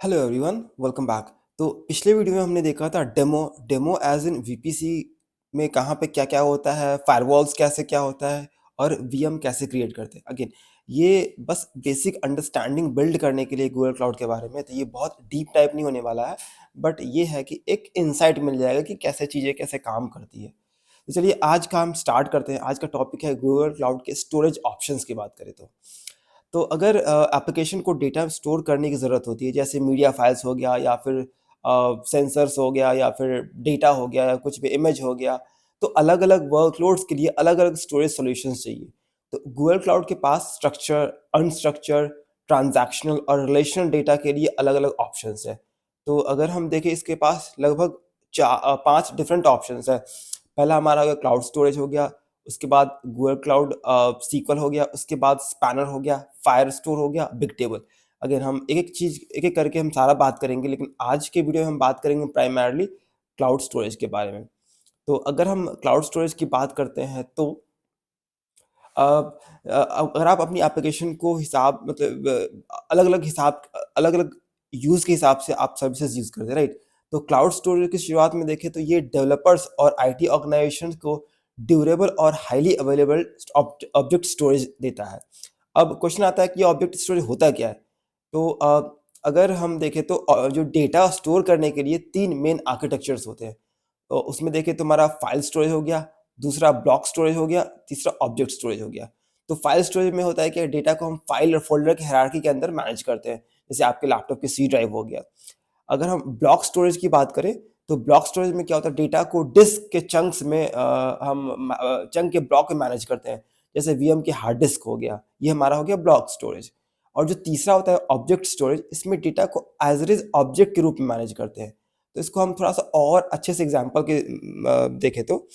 Hello everyone, welcome back. तो पिछले video में हमने देखा था डेमो एज इन वीपीसी में कहाँ पे क्या क्या होता है, फायरवॉल्स कैसे क्या होता है और वीएम कैसे क्रिएट करते हैं। अगेन ये बस बेसिक अंडरस्टैंडिंग बिल्ड करने के लिए गूगल क्लाउड के बारे में, तो ये बहुत डीप टाइप नहीं होने वाला है, बट ये है कि एक इंसाइट मिल जाएगा कि कैसे चीज़ें कैसे काम करती है। तो चलिए आज का हम स्टार्ट करते हैं। आज का टॉपिक है गूगल क्लाउड के स्टोरेज ऑप्शंस की बात करें तो अगर एप्लीकेशन को डेटा स्टोर करने की ज़रूरत होती है, जैसे मीडिया फाइल्स हो गया या फिर सेंसर्स हो गया या फिर डेटा हो गया या कुछ भी इमेज हो गया, तो अलग-अलग वर्कलोड्स के लिए अलग-अलग स्टोरेज सॉल्यूशंस चाहिए। तो गूगल क्लाउड के पास स्ट्रक्चर, अनस्ट्रक्चर्ड, ट्रांज़ैक्शनल और रिलेशनल डेटा के लिए अलग-अलग ऑप्शंस हैं। तो अगर हम देखें, इसके पास लगभग 5 डिफरेंट ऑप्शंस हैं। पहला हमारा अगर क्लाउड स्टोरेज हो गया, उसके बाद गूगल क्लाउड सीक्वल हो गया, उसके बाद स्पैनर हो गया, फायर स्टोर हो गया, बिग टेबल। अगर हम एक-एक चीज़ एक-एक करके हम सारा बात करेंगे, लेकिन आज के वीडियो में हम बात करेंगे प्राइमरली क्लाउड स्टोरेज के बारे में। तो अगर हम क्लाउड स्टोरेज की बात करते हैं तो अ, अगर आप अपनी एप्लीकेशन को हिसाब मतलब अलग-अलग यूज़ के हिसाब से आप सर्विसेज़ यूज़ करते हैं, राइट? तो क्लाउड स्टोरेज की शुरुआत में देखें तो ये डेवलपर्स और आईटी ऑर्गेनाइजेशंस को ड्यूरेबल और हाईली अवेलेबल ऑब्जेक्ट स्टोरेज देता है। अब क्वेश्चन आता है कि ये ऑब्जेक्ट स्टोरेज होता क्या है? तो अगर हम देखें तो जो डेटा स्टोर करने के लिए 3 मेन आर्किटेक्चर्स होते हैं। तो उसमें देखें तो हमारा फाइल स्टोरेज हो गया, दूसरा ब्लॉक स्टोरेज हो गया, तीसरा ऑब्जेक्ट स्टोरेज हो गया। तो फाइल स्टोरेज में होता है कि डेटा को हम फाइल और फ़ोल्डर की हायरार्की के अंदर मैनेज करते हैं, जैसे आपके लैपटॉप की सी ड्राइव हो गया। अगर हम ब्लॉक स्टोरेज की बात करें, तो ब्लॉक स्टोरेज में क्या होता है, डेटा को डिस्क के चंक्स में चंक के ब्लॉक में मैनेज करते हैं, जैसे वीएम की हार्ड डिस्क हो गया, ये हमारा हो गया ब्लॉक स्टोरेज। और जो तीसरा होता है ऑब्जेक्ट स्टोरेज, इसमें डेटा को एज इट इज ऑब्जेक्ट के रूप में मैनेज करते हैं। तो इसको हम थोड़ा सा और अच्छे से एग्जाम्पल के देखें तो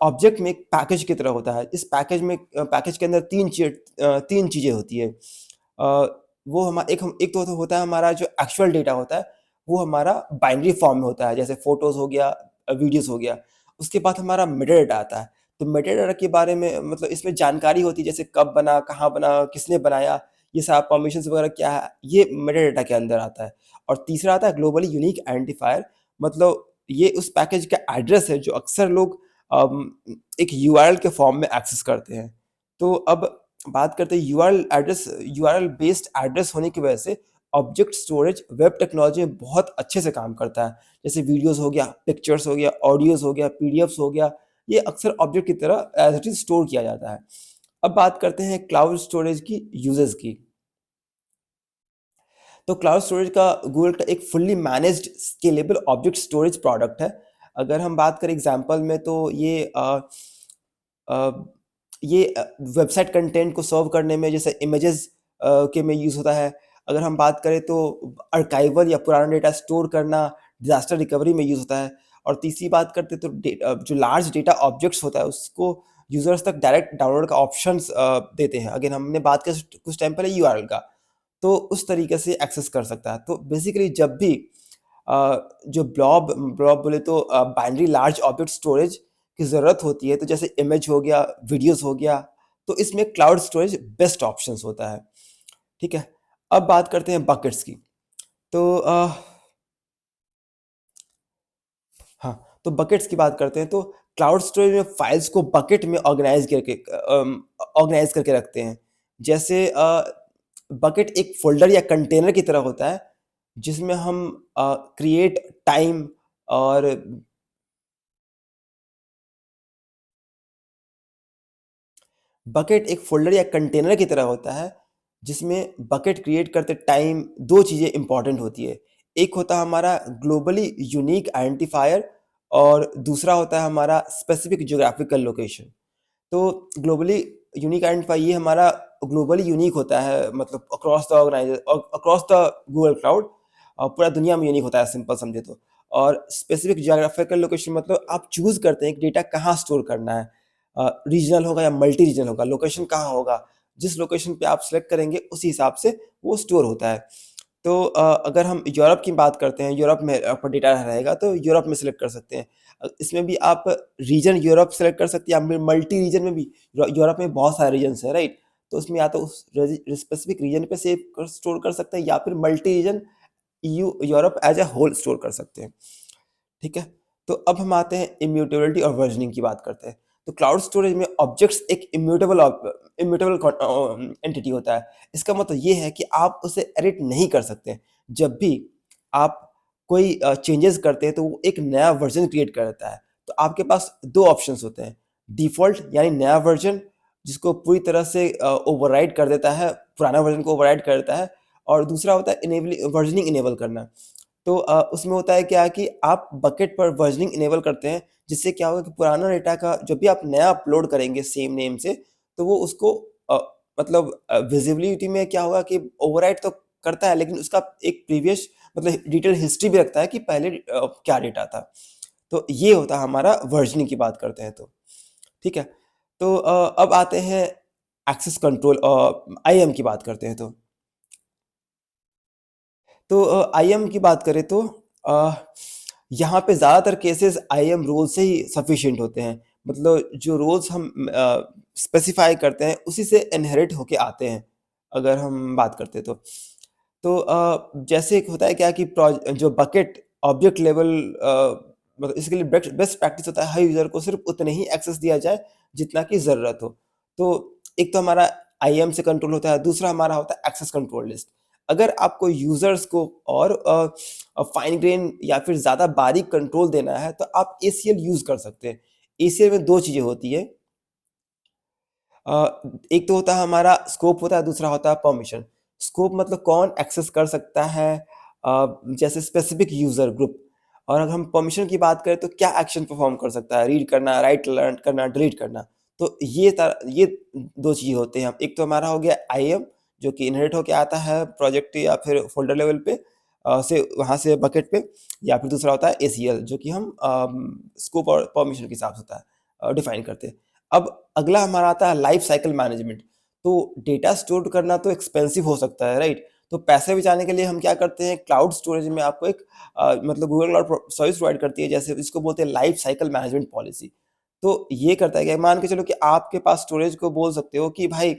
ऑब्जेक्ट में एक पैकेज की तरह होता है। इस पैकेज के अंदर तीन चीज़ें होती है। वो एक तो होता है हमारा जो एक्चुअल डेटा होता है, वो हमारा बाइनरी फॉर्म में होता है, जैसे फ़ोटोज़ हो गया, वीडियोज़ हो गया। उसके बाद हमारा मेटा डाटा आता है। तो मेटा डाटा के बारे में मतलब इसमें जानकारी होती है, जैसे कब बना, कहाँ बना, किसने बनाया, ये सब परमिशंस वगैरह क्या है, ये मेटा डाटा के अंदर आता है। और तीसरा आता है ग्लोबली यूनिक आइडेंटिफायर, मतलब ये उस पैकेज का एड्रेस है जो अक्सर लोग एक यूआरएल के फॉर्म में एक्सेस करते हैं। तो अब बात करते हैं यूआरएल बेस्ड एड्रेस होने की वजह से ऑब्जेक्ट स्टोरेज वेब टेक्नोलॉजी में बहुत अच्छे से काम करता है। जैसे वीडियोज़ हो गया, पिक्चर्स हो गया, ऑडियोज़ हो गया, पीडीएफ्स हो गया, ये अक्सर ऑब्जेक्ट की तरह एज़ इट इज़ स्टोर किया जाता है। अब बात करते हैं क्लाउड स्टोरेज की यूजेज़ की। तो क्लाउड स्टोरेज का गूगल का एक fully managed scalable object storage product है। अगर हम बात करें एग्जांपल में, तो अ, ये वेबसाइट कंटेंट को सर्व करने में, जैसे इमेजेस के में यूज़ होता है। अगर हम बात करें तो आर्काइवल या पुराना डेटा स्टोर करना, डिज़ास्टर रिकवरी में यूज़ होता है। और तीसरी बात करते तो जो लार्ज डेटा ऑब्जेक्ट्स होता है, उसको यूज़र्स तक डायरेक्ट डाउनलोड का ऑप्शंस देते हैं। अगेन हमने बात की कुछ टाइम पहले यूआरएल का, तो उस तरीके से एक्सेस कर सकता है। तो बेसिकली जब भी जो ब्लॉब बोले तो बाइनरी लार्ज ऑब्जेक्ट स्टोरेज की ज़रूरत होती है, तो जैसे इमेज हो गया, वीडियोज़ हो गया, तो इसमें क्लाउड स्टोरेज बेस्ट ऑप्शंस होता है। ठीक है? अब बात करते हैं बकेट्स की। तो हाँ, तो बकेट्स की बात करते हैं, तो क्लाउड स्टोरेज में फाइल्स को बकेट में ऑर्गेनाइज़ करके रखते हैं। जैसे बकेट एक फ़ोल्डर या कंटेनर की तरह होता है, जिसमें हम क्रिएट टाइम और बकेट एक फ़ोल्डर या कंटेनर की तरह होता है, जिसमें बकेट क्रिएट करते टाइम 2 चीज़ें इम्पोर्टेंट होती है। एक होता है हमारा ग्लोबली यूनिक आइडेंटिफायर और दूसरा होता है हमारा स्पेसिफिक ज्योग्राफिकल लोकेशन। तो ग्लोबली यूनिक आइडेंटिफायर ये हमारा ग्लोबली यूनिक होता है, मतलब अक्रॉस द गूगल क्लाउड, पूरा दुनिया में यूनिक होता है, सिंपल समझे तो। और स्पेसिफिक ज्योग्राफिकल लोकेशन मतलब आप चूज़ करते हैं कि डेटा कहाँ स्टोर करना है। रीजनल होगा या मल्टी रीजनल होगा, लोकेशन कहाँ होगा, जिस लोकेशन पे आप सेलेक्ट करेंगे उसी हिसाब से वो स्टोर होता है। तो अगर हम यूरोप की बात करते हैं, यूरोप में आपका डेटा रहेगा तो यूरोप में सेलेक्ट कर सकते हैं। इसमें भी आप रीजन यूरोप सेलेक्ट कर सकते हैं, या मल्टी रीजन में भी यूरोप में बहुत सारे रीजन्स हैं, राइट? तो उसमें या तो उस स्पेसिफिक रीजन पे सेव कर स्टोर कर सकते हैं या फिर multi region EU Europe as a whole store कर सकते हैं। ठीक है? तो अब हम आते हैं इम्यूटेबिलिटी और वर्जनिंग की बात करते हैं। तो क्लाउड स्टोरेज में ऑब्जेक्ट्स एक इम्यूटेबल एंटिटी होता है। इसका मतलब ये है कि आप उसे एडिट नहीं कर सकते। जब भी आप कोई चेंजेस करते हैं तो वो एक नया वर्जन क्रिएट कर देता है। तो आपके पास 2 ऑप्शंस होते हैं। डिफ़ॉल्ट यानी नया वर्जन जिसको पूरी तरह से ओवरराइड कर देता है, पुराना वर्जन को ओवरराइड कर देता है, और दूसरा होता है वर्जनिंग इनेबल करना। तो उसमें होता है क्या कि आप बकेट पर वर्जनिंग इनेबल करते हैं, जिससे क्या होगा कि पुराना डेटा का जब भी आप नया अपलोड करेंगे सेम नेम से, तो वो उसको मतलब विजिबिलिटी में क्या होगा कि ओवरराइड तो करता है, लेकिन उसका एक प्रीवियस मतलब डिटेल हिस्ट्री भी रखता है कि पहले क्या डेटा था। तो ये होता है हमारा वर्जनिंग की बात करते हैं तो, ठीक है? तो अब आते हैं एक्सेस कंट्रोल IAM की बात करते हैं तो। तो आईएम की बात करें तो अ, यहाँ पे ज़्यादातर केसेस आईएम रोल से ही सफिशिएंट होते हैं। मतलब जो रोल्स हम स्पेसिफाई करते हैं उसी से इनहेरिट होके आते हैं, अगर हम बात करते हैं तो। तो जैसे एक होता है क्या कि जो बकेट ऑब्जेक्ट लेवल मतलब इसके लिए बेस्ट प्रैक्टिस होता है हर यूज़र को सिर्फ उतने ही एक्सेस दिया जाए जितना की ज़रूरत हो। तो एक तो हमारा आईएम से कंट्रोल होता है, दूसरा हमारा होता है एक्सेस कंट्रोल लिस्ट। अगर आपको यूज़र्स को और फाइन ग्रेन या फिर ज़्यादा बारीक कंट्रोल देना है तो आप एसीएल यूज़ कर सकते हैं। एसीएल में 2 चीज़ें होती हैं। एक तो होता है हमारा स्कोप होता है, दूसरा होता है परमिशन। स्कोप मतलब कौन एक्सेस कर सकता है, जैसे स्पेसिफिक यूज़र ग्रुप। और अगर हम परमिशन की बात करें तो क्या एक्शन परफॉर्म कर सकता है, रीड करना, राइट लर्न करना, डिलीट करना। तो ये 2 चीज़ें होते हैं। एक तो हमारा हो गया आईएम जो कि इनहेरिट होके आता है प्रोजेक्ट या फिर फ़ोल्डर लेवल पे से वहाँ से बकेट पे, या फिर दूसरा होता है एसीएल जो कि हम स्कोप और परमिशन के हिसाब से होता है डिफ़ाइन करते हैं। अब अगला हमारा आता है लाइफ साइकिल मैनेजमेंट। तो डेटा स्टोर करना तो एक्सपेंसिव हो सकता है, राइट? तो पैसे बचाने के लिए हम क्या करते हैं, क्लाउड स्टोरेज में आपको एक मतलब गूगल क्लाउड सर्विस प्रोवाइड करती है, जैसे इसको बोलते हैं लाइफ साइकिल मैनेजमेंट पॉलिसी। तो ये करता है क्या, मान के चलो कि आपके पास स्टोरेज को बोल सकते हो कि भाई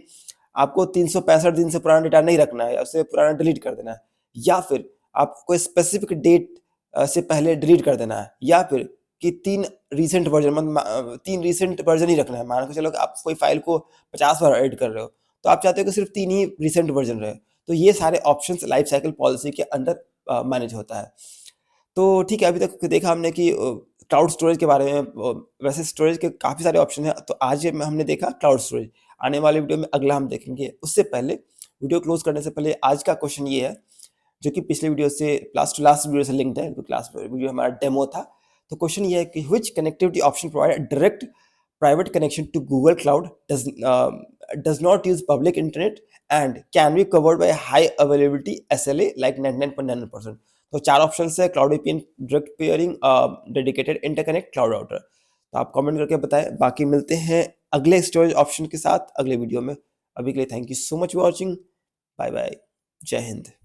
आपको 365 दिन से पुराना डेटा नहीं रखना है, उसे पुराना डिलीट कर देना है, या फिर आपको स्पेसिफिक डेट से पहले डिलीट कर देना है, या फिर कि 3 रीसेंट वर्ज़न 3 रीसेंट वर्ज़न ही रखना है। मान के चलो कि आप कोई फ़ाइल को 50 बार एडिट कर रहे हो, तो आप चाहते हो कि सिर्फ़ 3 ही रीसेंट वर्ज़न रहे। तो ये सारे ऑप्शंस लाइफ़ साइकिल पॉलिसी के अंडर मैनेज होता है। तो ठीक है, अभी तक देखा हमने कि क्लाउड स्टोरेज के बारे में। वैसे स्टोरेज के काफ़ी सारे ऑप्शन हैं, तो आज ये हमने देखा क्लाउड स्टोरेज। आने वाले वीडियो में अगला हम देखेंगे। उससे पहले वीडियो क्लोज़ करने से पहले आज का क्वेश्चन ये है, जो कि पिछले वीडियो से लास्ट वीडियो से लिंक्ड है, क्योंकि लास्ट वीडियो हमारा डेमो था। तो क्वेश्चन ये है कि which connectivity option provide direct private connection to Google cloud does not use public internet and can be covered by high availability SLA like 99.99%। तो 4 ऑप्शन है, cloud VPN, direct peering, dedicated interconnect, cloud router. तो आप comment करके बताएं। बाकी मिलते हैं अगले स्टोरेज ऑप्शन के साथ अगले वीडियो में। अभी के लिए thank you so much for watching. Bye bye. जय हिंद।